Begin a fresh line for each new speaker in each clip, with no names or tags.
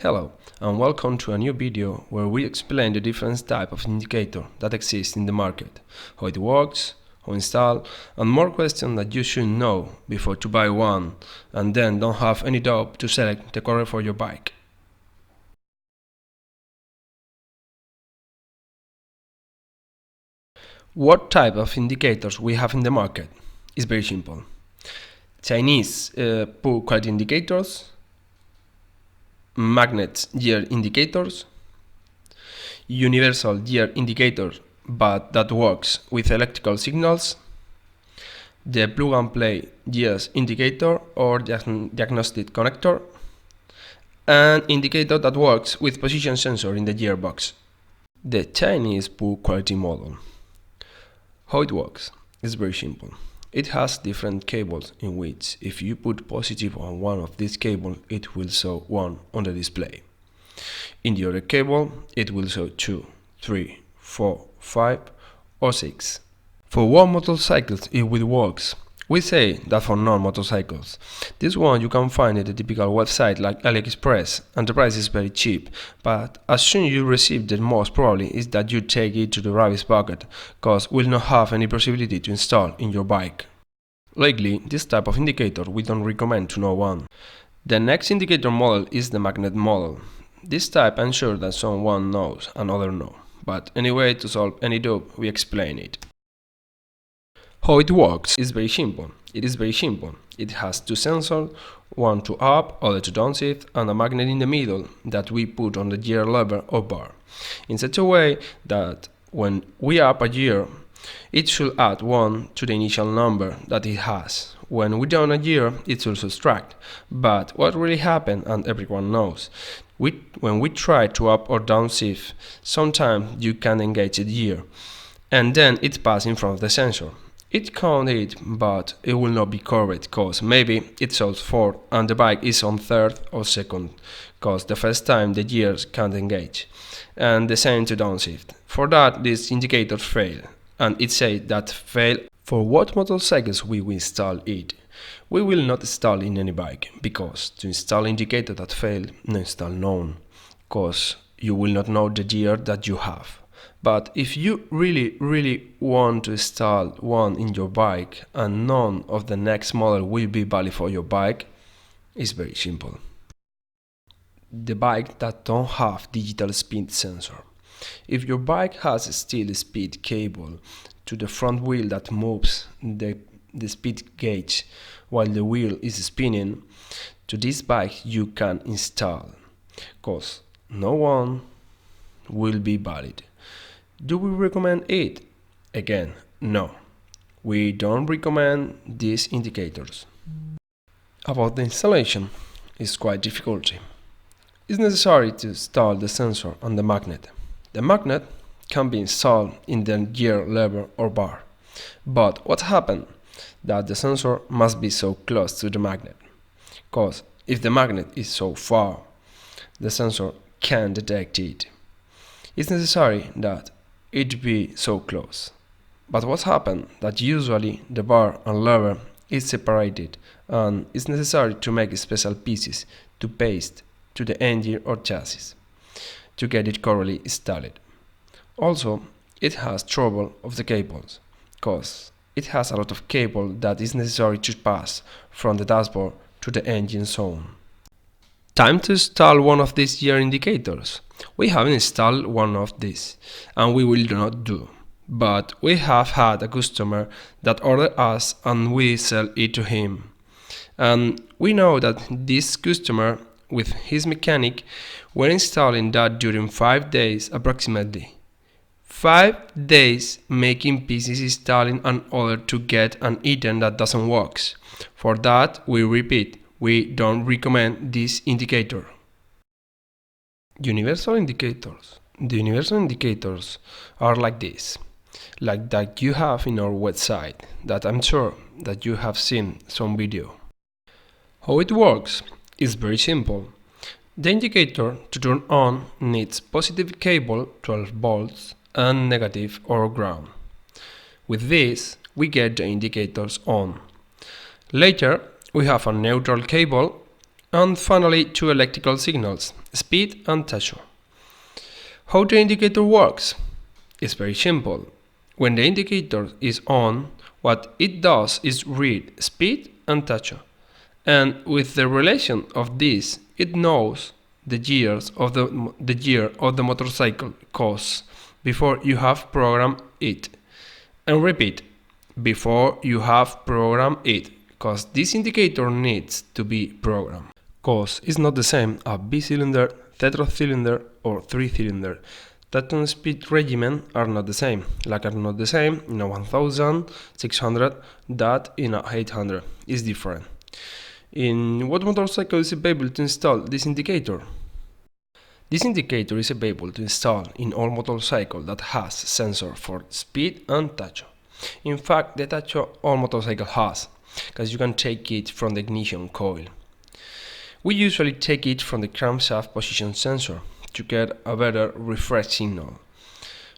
Hello and welcome to a new video where we explain the different type of indicator that exists in the market, how it works, how install, and more questions that you should know before to buy one and then don't have any doubt to select the correct for your bike. What type of indicators we have in the market is very simple. Chinese poor quality indicators, magnet gear indicators, universal gear indicator but that works with electrical signals, the plug-and-play gears indicator or diagnostic connector, and indicator that works with position sensor in the gearbox. The Chinese poor quality model. How it works is very simple. It has different cables in which if you put positive on one of these cables, it will show 1 on the display. In the other cable, it will show 2, 3, 4, 5 or 6. For one motorcycle it will work. We say that for non-motorcycles. This one you can find at a typical website like AliExpress and the price is very cheap, but as soon as you receive the most probably is that you take it to the rubbish bucket, cause will not have any possibility to install in your bike. Lately, this type of indicator we don't recommend to no one. The next indicator model is the magnet model. This type I'm sure that someone knows and other no, but anyway to solve any doubt we explain it. How it works is very simple. It is very simple. It has two sensors, one to up, other to downshift, and a magnet in the middle that we put on the gear lever or bar, in such a way that when we up a gear, it should add 1 to the initial number that it has. When we down a gear, it should subtract. But what really happened, and everyone knows, when we try to up or downshift, sometimes you can engage the gear, and then it passes in front of the sensor. It counts it, but it will not be correct, cause maybe it shows 4 and the bike is on 3rd or 2nd, cause the first time the gears can't engage. And the same to downshift. For that, this indicator fail, and it says that fail. For what motorcycles we will install it? We will not install in any bike, because to install indicator that fail, no install none, cause you will not know the gear that you have. But if you really want to install one in your bike and none of the next model will be valid for your bike, it's very simple. The bike that don't have digital speed sensor. If your bike has a still speed cable to the front wheel that moves the speed gauge while the wheel is spinning, to this bike you can install, cause no one will be valid. Do we recommend it? Again, no. We don't recommend these indicators. About the installation, it's quite difficult. It's necessary to install the sensor on the magnet. The magnet can be installed in the gear lever or bar. But what happens? That the sensor must be so close to the magnet. Cause if the magnet is so far, the sensor can't detect it. It's necessary that it be so close. But what happens that usually the bar and lever is separated and it's necessary to make special pieces to paste to the engine or chassis to get it correctly installed. Also, it has trouble of the cables, cause it has a lot of cable that is necessary to pass from the dashboard to the engine zone. Time to install one of these gear indicators. We haven't installed one of these, and we will not do. But we have had a customer that ordered us and we sell it to him. And we know that this customer with his mechanic were installing that during 5 days approximately. 5 days making pieces installing an order to get an item that doesn't work. For that, we repeat, we don't recommend this indicator. Universal indicators. The universal indicators are like this, like that you have in our website, that I'm sure that you have seen some video. How it works is very simple. The indicator to turn on needs positive cable 12 volts and negative or ground. With this, we get the indicators on. Later, we have a neutral cable And finally, two electrical signals, speed and temperature. How the indicator works? It's very simple. When the indicator is on, what it does is read speed and temperature. And with the relation of this, it knows the years of the year of the motorcycle costs before you have programmed it. And repeat, before you have programmed it, because this indicator needs to be programmed. Cause is not the same a B-cylinder, tetra-cylinder or 3-cylinder. That and speed regimen are not the same, like are not the same in a 1600 that in a 800 is different. In what motorcycle is able to install this indicator? This indicator is able to install in all motorcycles that has sensor for speed and temperature. In fact, the temperature all motorcycle has, because you can take it from the ignition coil. We usually take it from the crankshaft position sensor to get a better refresh signal.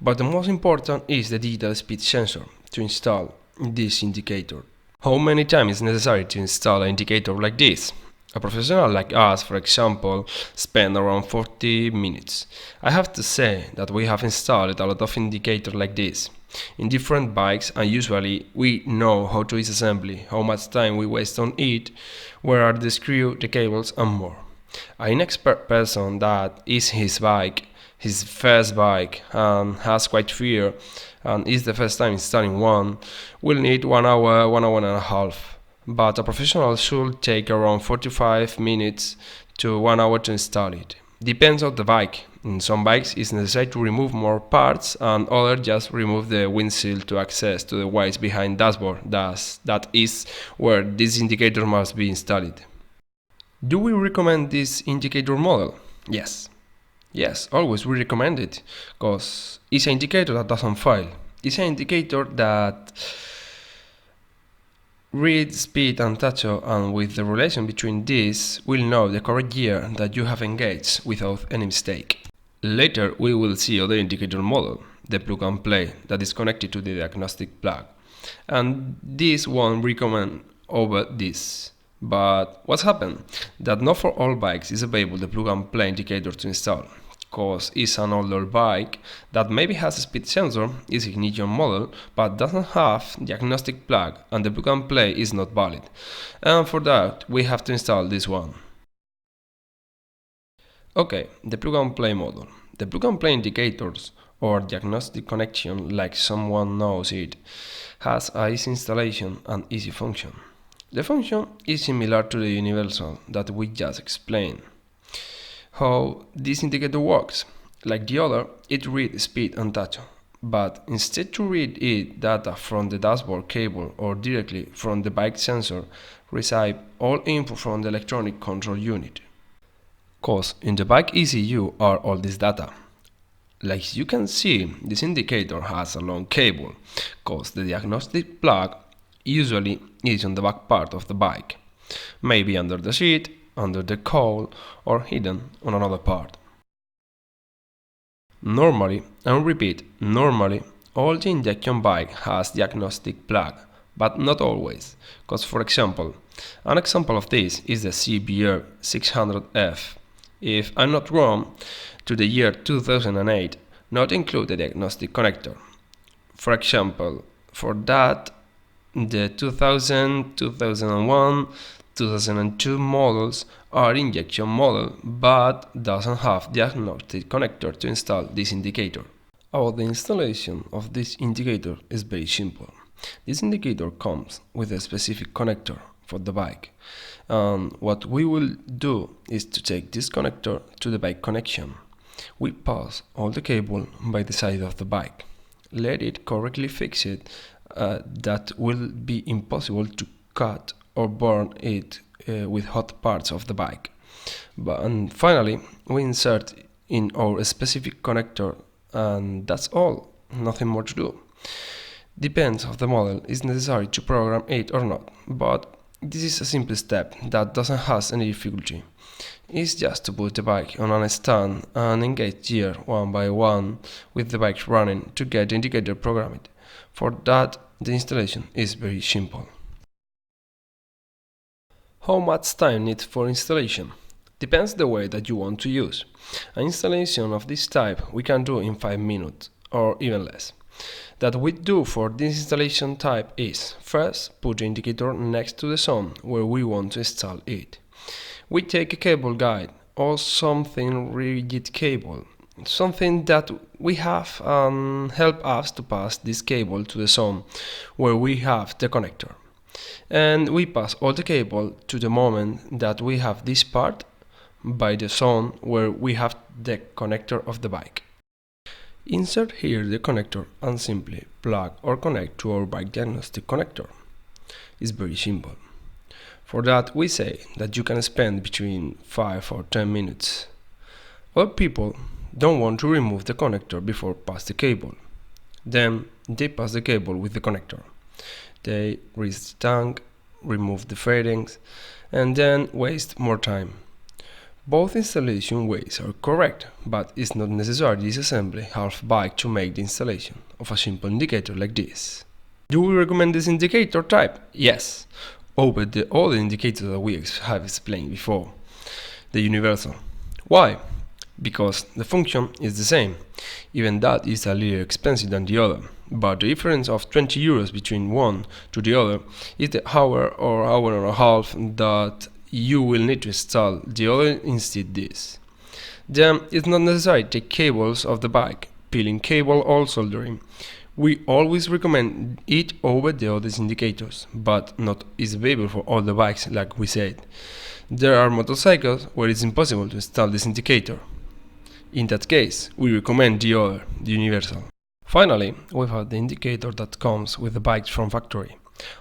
But the most important is the digital speed sensor to install this indicator. How many times is necessary to install an indicator like this? A professional like us, for example, spend around 40 minutes. I have to say that we have installed a lot of indicators like this in different bikes, and usually we know how to disassembly, how much time we waste on it, where are the screws, the cables and more. An expert person that is his first bike, and has quite fear and is the first time installing one, will need 1 hour, 1 hour and a half. But a professional should take around 45 minutes to 1 hour to install it. Depends on the bike. In some bikes it's necessary to remove more parts, and others just remove the windshield to access to the wires behind dashboard. That is where this indicator must be installed. Do we recommend this indicator model? Yes. Yes, always we recommend it, because it's an indicator that doesn't fail. It's an indicator that reads speed and temperature, and with the relation between these, we'll know the correct year that you have engaged without any mistake. Later we will see other indicator model, the plug and play, that is connected to the diagnostic plug. And this one recommend over this. But what's happened? That not for all bikes is available the plug and play indicator to install, because it's an older bike that maybe has a speed sensor, is ignition model, but doesn't have diagnostic plug, and the plug and play is not valid. And for that we have to install this one. Okay, the plug and play model. The plug and play indicators, or diagnostic connection like someone knows it, has a easy installation and easy function. The function is similar to the universal that we just explained. How this indicator works? Like the other, it reads speed and temperature, but instead to read it data from the dashboard cable or directly from the bike sensor, receive all input from the electronic control unit. Cause in the bike ECU are all this data. Like you can see, this indicator has a long cable, cause the diagnostic plug usually is on the back part of the bike, maybe under the seat, under the cowl, or hidden on another part. Normally, and repeat, normally, all the injection bike has diagnostic plug, but not always, because for example, an example of this is the CBR 600F. If I'm not wrong, to the year 2008, not include the diagnostic connector. For example, for that, the 2000, 2001, 2002 models are injection model, but doesn't have diagnostic connector to install this indicator. About the installation of this indicator is very simple. This indicator comes with a specific connector for the bike, and what we will do is to take this connector to the bike connection. We pass all the cable by the side of the bike, let it correctly fix it. That will be impossible to cut or burn it with hot parts of the bike. And finally, we insert in our specific connector, and that's all, nothing more to do. Depends of the model, is necessary to program it or not, but this is a simple step that doesn't have any difficulty. It's just to put the bike on a stand and engage gear one by one with the bike running to get the indicator programmed. For that, the installation is very simple. How much time needs for installation? Depends the way that you want to use. An installation of this type we can do in 5 minutes or even less. That we do for this installation type is, first, put the indicator next to the zone where we want to install it. We take a cable guide or something rigid cable, something that we have help us to pass this cable to the zone where we have the connector. And we pass all the cable to the moment that we have this part by the zone where we have the connector of the bike. Insert here the connector and simply plug or connect to our bike diagnostic connector. It's very simple. For that we say that you can spend between 5 or 10 minutes. Other people don't want to remove the connector before pass the cable. Then they pass the cable with the connector. They raise the tank, remove the fairings, and then waste more time. Both installation ways are correct, but it's not necessary to disassembly half bike to make the installation of a simple indicator like this. Do we recommend this indicator type? Yes, over the other indicators that we have explained before, the universal. Why? Because the function is the same, even that is a little expensive than the other, but the difference of 20 euros between one to the other is the hour or hour and a half that you will need to install the other instead this. Then it's not necessary to take cables of the bike, peeling cable or soldering. We always recommend it over the other indicators, but not is available for all the bikes like we said. There are motorcycles where it's impossible to install this indicator. In that case, we recommend the other, the universal. Finally, we have the indicator that comes with the bikes from factory.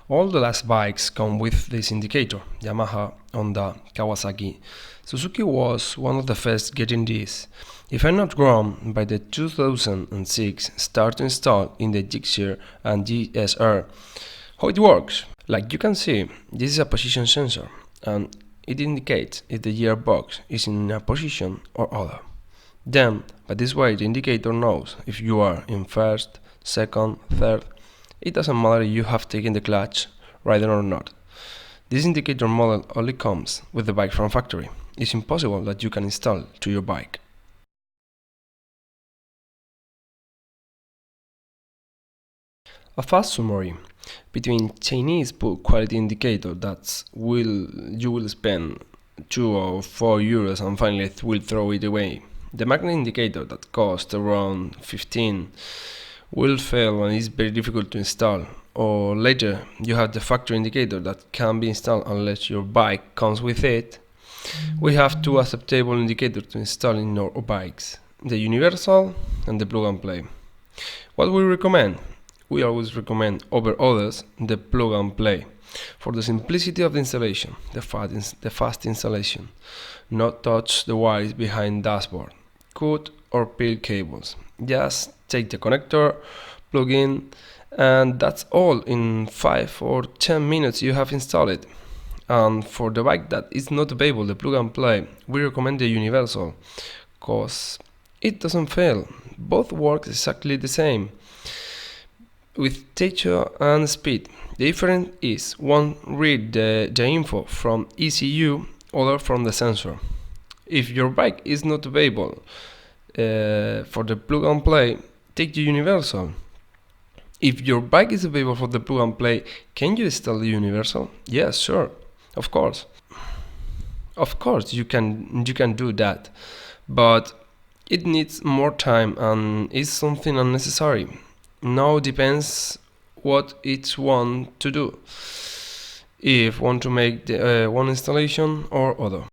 All the last bikes come with this indicator, Yamaha, Honda, Kawasaki. Suzuki was one of the first getting this. If I'm not wrong, by the 2006 start to install in the Gixxer and GSR. How it works? Like you can see, this is a position sensor and it indicates if the gearbox is in a position or other. Then, by this way the indicator knows if you are in first, second, third. It doesn't matter if you have taken the clutch, riding or not. This indicator model only comes with the bike from factory. It's impossible that you can install to your bike. A fast summary. Between Chinese poor quality indicator that you will spend 2 or 4 euros and finally will throw it away. The magnet indicator that costs around 15 will fail and is very difficult to install. Or later, you have the factory indicator that can be installed unless your bike comes with it. We have two acceptable indicators to install in our bikes, the universal and the plug and play. What we recommend? We always recommend over others the plug and play for the simplicity of the installation, the fast installation. Not touch the wires behind dashboard, cut or peel cables. Just take the connector, plug in, and that's all. In 5 or 10 minutes you have installed it. And for the bike that is not available, the plug and play, we recommend the universal, cause it doesn't fail. Both work exactly the same, with texture and speed. The difference is one read the info from ECU, other from the sensor. If your bike is not available for the plug and play, take the universal. If your bike is available for the plug and play, can you install the universal? Yes, sure, of course. Of course, you can do that, but it needs more time and is something unnecessary. Now depends what each one to do. If want to make the one installation or other.